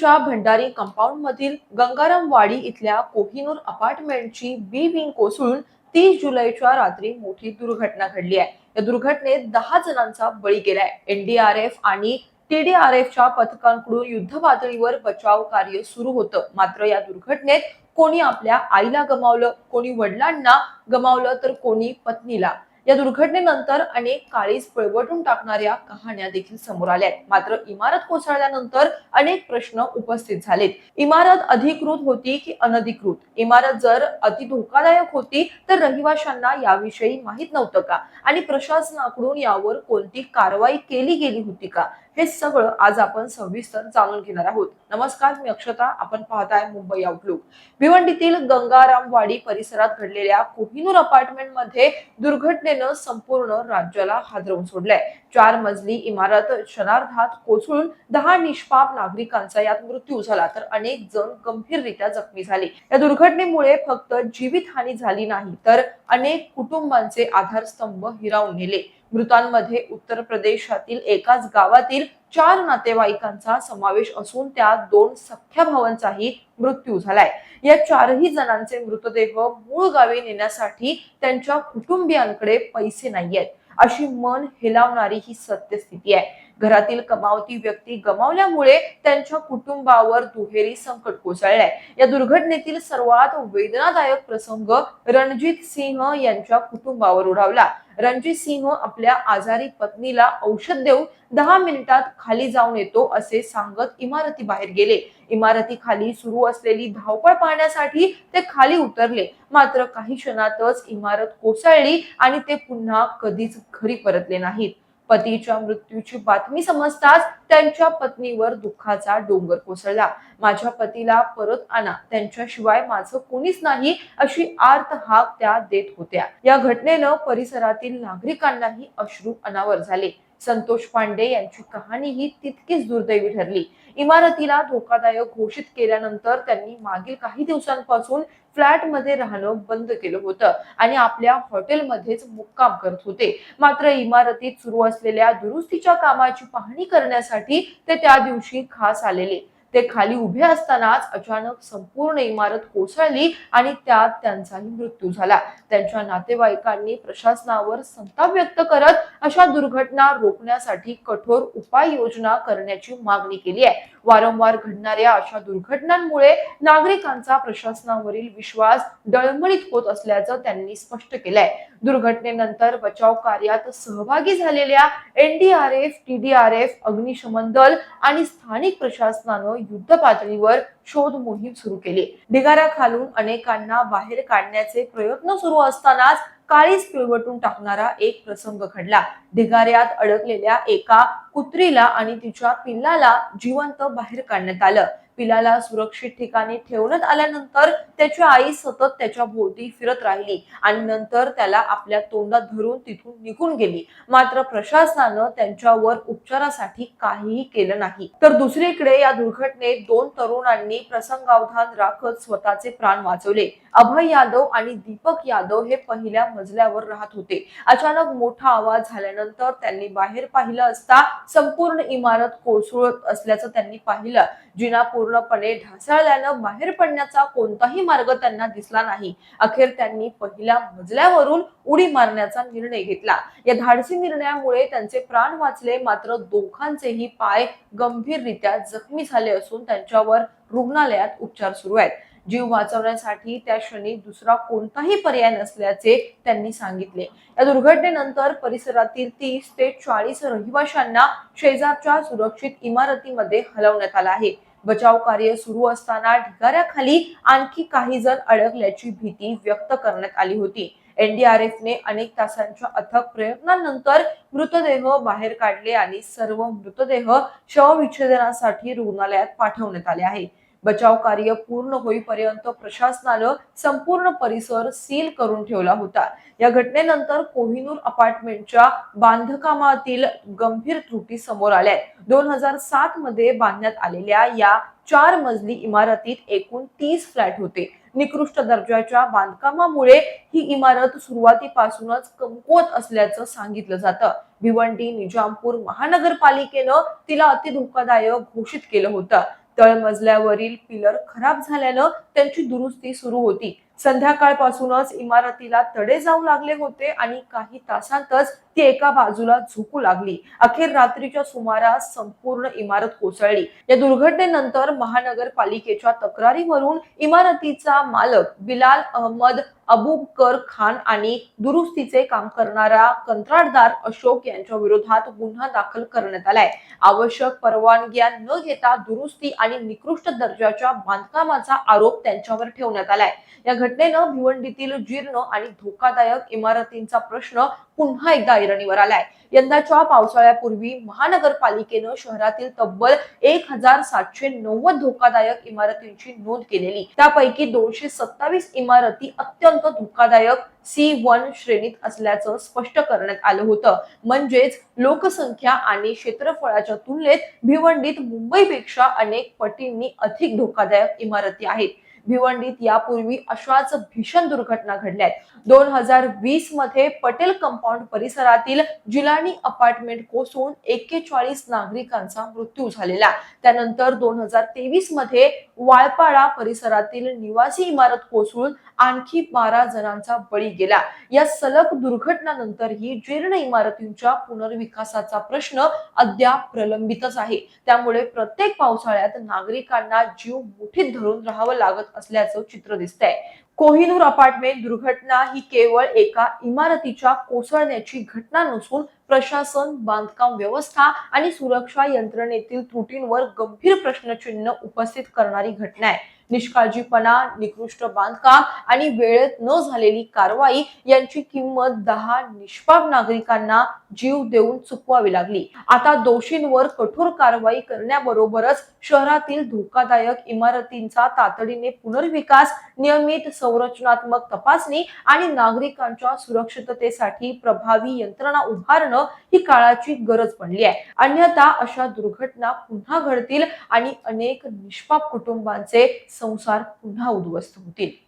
भिवंडीच्या Bhandari compound मधील गंगारामवाडी इथल्या कोहिनूर अपार्टमेंटची बी wing कोसळून 30 जुलैच्या रात्री मोठी दुर्घटना घडली आहे। या दुर्घटनेत 10 जणांचा बळी गेलाय। एनडीआरएफ आणि टीडीआरएफच्या पथकांकडून युद्ध पातळीवर बचाव कार्य सुरू होतं। मात्र या दुर्घटनेत कोणी आपल्या आईला गमावलं, कोणी वडिलांना गमावलं, तर कोणी पत्नीला। या दुर्घटनेनंतर अनेक काळीज पळवटून टाकणाऱ्या कहाण्या देखील समोर आल्या आहेत। मात्र इमारत कोसळल्यानंतर अनेक प्रश्न उपस्थित झालेत। इमारत अधिकृत होती की अनधिकृत? इमारत जर अति धोकादायक होती तर रहिवाशांना याविषयी माहित नव्हतं का? आणि प्रशासनाकडून यावर कोणती कारवाई केली गेली होती का? हे सगळं आज आपण सविस्तर जाणून घेणार आहोत। नमस्कार, मी अक्षता, आपण पाहताय मुंबई आउटलुक। भिवंडीतील गंगारामवाडी परिसरात घडलेल्या कोहिनूर अपार्टमेंट मध्ये दुर्घटनेनं संपूर्ण राज्याला हादरवून सोडलंय। 4 मजली इमारत क्षणार्धात कोसळून 10 निष्पाप नागरिकांचा यात मृत्यू झाला, तर अनेक जण गंभीररित्या जखमी झाले। या दुर्घटनेमुळे फक्त जीवितहानी झाली नाही, तर अनेक कुटुंबांचे आधारस्तंभ हिरावून गेले। मृतांमध्ये उत्तर प्रदेशातील एकाच गावातील 4 नातेवाईकांचा समावेश असून त्यात 2 सख्ख्या भावांचाही मृत्यू झालाय। या 4ही जणांचे मृतदेह मूळ गावी नेण्यासाठी त्यांच्या कुटुंबियांकडे पैसे नाहीयेत, अशी मन हेलावणारी ही सत्यस्थिती आहे। घरातील कमावती व्यक्ती गमावल्यामुळे त्यांच्या कुटुंबावर दुहेरी संकट कोसळलंय। या दुर्घटनेतील सर्वात वेदनादायक प्रसंग रणजित सिंह यांच्या कुटुंबावर ओढावला। रणजित सिंह आपल्या आजारी पत्नीला औषध देऊन 10 मिनिटात खाली जाऊन येतो असे सांगत इमारतीबाहेर गेले। इमारतीखाली सुरू असलेली धावपळ पाहण्यासाठी ते खाली उतरले, मात्र काही क्षणातच इमारत कोसळली आणि ते पुन्हा कधीच घरी परतले नाहीत। पतीच्या मृत्यूची बातमी समजताच त्यांच्या पत्नीवर दुःखाचा डोंगर कोसळला। माझ्या पतीला परत आणा, त्यांच्याशिवाय माझं कोणीच नाही, अशी आर्त हाक त्या देत होत्या। या घटनेनं परिसरातील नागरिकांनाही अश्रू अनावर झाले। संतोष पांडे यांची कहाणी ही तितकीच दुर्दैवी ठरली। इमारतीला धोकादायक घोषित केल्यानंतर त्यांनी मागील काही दिवसांपासून फ्लॅटमध्ये राहणं बंद केलं होतं आणि आपल्या हॉटेलमध्येच मुक्काम करत होते। मात्र इमारतीत सुरू असलेल्या दुरुस्तीच्या कामाची पाहणी करण्यासाठी ते त्या दिवशी खास आलेले। ते खाली उभे असतानाच अचानक संपूर्ण इमारत कोसळली आणि त्यात त्यांचाही मृत्यू झाला। त्यांच्या नातेवाईकांनी प्रशासनावर संताप व्यक्त करत अशा दुर्घटना रोखण्यासाठी कठोर उपाययोजना करण्याची मागणी केली आहे। वारंवार घडणाऱ्या अशा दुर्घटनांमुळे नागरिकांचा प्रशासनावरील विश्वास डळमळीत होत असल्याचं त्यांनी स्पष्ट केलंय। दुर्घटनेनंतर बचाव कार्यात सहभागी झालेल्या एनडीआरएफ, टीडीआरएफ, अग्निशमन दल आणि स्थानिक प्रशासनानं युद्ध पातळीवर शोध मोहीम सुरू केली। ढिगाऱ्याखालून अनेकांना बाहेर काढण्याचे प्रयत्न सुरू असतानाच काळीज पिळवटून टाकणारा एक प्रसंग घडला। ढिगाऱ्यात अडकलेल्या एका कुत्रीला आणि तिच्या पिल्लाला जिवंत बाहेर काढण्यात आलं। पिलाला सुरक्षित ठिकाणी ठेवण्यात आल्यानंतर त्याची आई सतत त्याच्या भोवती फिरत राहिली आणि नंतर त्याला आपल्या तोंडात धरून तिथून निघून गेली। मात्र प्रशासनानं त्यांच्यावर उपचारासाठी काहीही केलं नाही। तर दुसरीकडे या दुर्घटनेत 2 तरुणांनी प्रसंगावधान राखत स्वतःचे प्राण वाचवले। अभय यादव आणि दीपक यादव हे पहिल्या मजल्यावर राहत होते। अचानक मोठा आवाज झाल्यानंतर त्यांनी बाहेर पाहिलं असता संपूर्ण इमारत कोसळत असल्याचं त्यांनी पाहिलं। जिना पूर्णपणे ढासळल्यानं बाहेर पडण्याचा कोणताही मार्ग त्यांना दिसला नाही। अखेर त्यांनी पहिल्या मजल्यावरून उडी मारण्याचा निर्णय घेतला। या धाडसी निर्णयामुळे त्यांचे प्राण वाचले, मात्र दोघांचेही पाय गंभीररित्या जखमी झाले असून त्यांच्यावर रुग्णालयात उपचार सुरू आहेत। जीव वाचवण्यासाठी त्या क्षणी दुसरा कोणताही पर्याय नसल्याचे त्यांनी सांगितले। या दुर्घटनेनंतर परिसरातील 30 ते 40 रहिवाशांना शेजारच्या सुरक्षित इमारतीमध्ये हलवण्यात आलं आहे। बचाव कार्य सुरू असताना ढिगाऱ्याखाली आणखी काही जण अडकल्याची भीती व्यक्त करण्यात आली होती। एनडीआरएफने अनेक तासांच्या अथक प्रयत्नांनंतर मृतदेह बाहेर काढले आणि सर्व मृतदेह शवविच्छेदनासाठी रुग्णालयात पाठवण्यात आले आहे। बचाव कार्य पूर्ण होईपर्यंत प्रशासनानं संपूर्ण परिसर सील करून ठेवला होता। या घटनेनंतर कोहिनूर अपार्टमेंटच्या बांधकामातील गंभीर त्रुटी समोर आल्या। 2007 मध्ये बांधण्यात आलेल्या या 4 मजली इमारतीत एकूण 30 फ्लॅट होते। निकृष्ट दर्जाच्या बांधकामामुळे ही इमारत सुरुवातीपासूनच कमकुवत असल्याचं सांगितलं जातं। भिवंडी निजामपूर महानगरपालिकेनं तिला अति धोकादायक घोषित केलं होतं। तळमजल्यावरील पिलर खराब झाल्यानं त्यांची दुरुस्ती सुरू होती. संध्याकाळपासूनच इमारतीला तडे जाऊ लागले होते आणि काही तासांतच ती एका बाजूला झुकू लागली. अखेर रात्रीच्या सुमारास संपूर्ण इमारत कोसळली. या दुर्घटनेनंतर महानगरपालिकेच्या तक्रारीवरून इमारतीचा मालक बिलाल अहमद अबूबकर खान आणि दुरुस्तीचे काम करणारा कंत्राटदार अशोक यांच्या विरोधात गुन्हा दाखल करण्यात आलाय. आवश्यक परवानग्या न घेता दुरुस्ती आणि निकृष्ट दर्जाच्या बांधकामाचा आरोप त्यांच्यावर ठेवण्यात आलाय. या घटनेनं भिवंडीतील जीर्ण आणि धोकादायक इमारतींचा प्रश्न पुन्हा एकदा ऐरणीवर आलाय. यंदाच्या पावसाळ्यापूर्वी महानगरपालिकेनं शहरातील तब्बल 1790 धोकादायक इमारतींची नोंद केलेली. त्यापैकी 227 इमारती अत्यंत धोकादायक C1 श्रेणीत असल्याचं स्पष्ट करण्यात आलं होतं. म्हणजेच लोकसंख्या आणि क्षेत्रफळाच्या तुलनेत भिवंडीत मुंबईपेक्षा अनेक पटींनी अधिक धोकादायक इमारती आहेत. भिवंडीत यापूर्वी अशाच भीषण दुर्घटना घडल्या आहेत. 2020 मध्ये पटेल कंपाऊंड परिसरातील जिलानी अपार्टमेंट कोसळून 41 नागरिकांचा मृत्यू झालेला. त्यानंतर 2023 मध्ये वाळपाडा परिसरातील निवासी इमारत कोसळून आणखी 12 जणांचा बळी गेला. या सलग दुर्घटनांनंतरही जीर्ण इमारतींच्या पुनर्विकासाचा प्रश्न अद्याप प्रलंबितच आहे. त्यामुळे प्रत्येक पावसाळ्यात नागरिकांना जीव मुठीत धरून राहावं लागत असल्याचं चित्र दिसतंय. कोहिनूर अपार्टमेंट दुर्घटना ही केवळ एका इमारतीच्या कोसळण्याची घटना नसून प्रशासन, बांधकाम व्यवस्था आणि सुरक्षा यंत्रणेतील त्रुटींवर गंभीर प्रश्नचिन्ह उपस्थित करणारी घटना आहे. निष्काळजीपणा, निकृष्ट बांधकाम आणि वेळेत न झालेली कारवाई यांची किंमत 10 निष्पाप नागरिकांना जीव देऊन चुकवावी लागली. आता दोषींवर कठोर कारवाई करण्याबरोबरच शहरातील धोकादायक इमारतींचा तातडीने पुनर्विकास, नियमित संरचनात्मक तपासणी आणि नागरिकांच्या सुरक्षिततेसाठी प्रभावी यंत्रणा उभारणं ही काळाची गरज बनली आहे. अन्यथा अशा दुर्घटना पुन्हा घडतील आणि अनेक निष्पाप कुटुंबांचे संसार पुन्हा उद्ध्वस्त होतील.